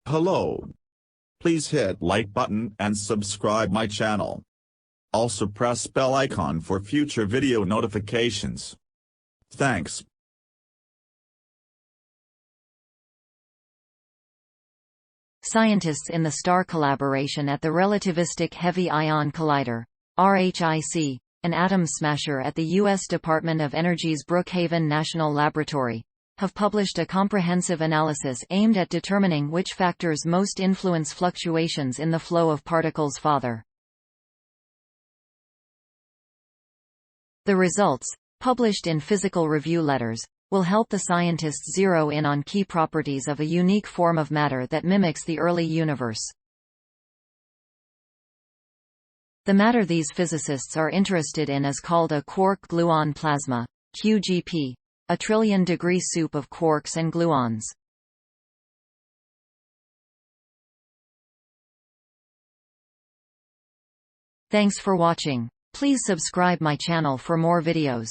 Hello. Please hit like button and subscribe my channel. Also press bell icon for future video notifications. Thanks. Scientists in the STAR collaboration at the Relativistic Heavy Ion Collider, RHIC, an atom smasher at the U.S. Department of Energy's Brookhaven National Laboratory, have published a comprehensive analysis aimed at determining which factors most influence fluctuations in the flow of particles. The results, published in Physical Review Letters, will help the scientists zero in on key properties of a unique form of matter that mimics the early universe. The matter these physicists are interested in is called a quark-gluon plasma, QGP, a trillion-degree soup of quarks and gluons. Thanks for watching. Please subscribe my channel for more videos.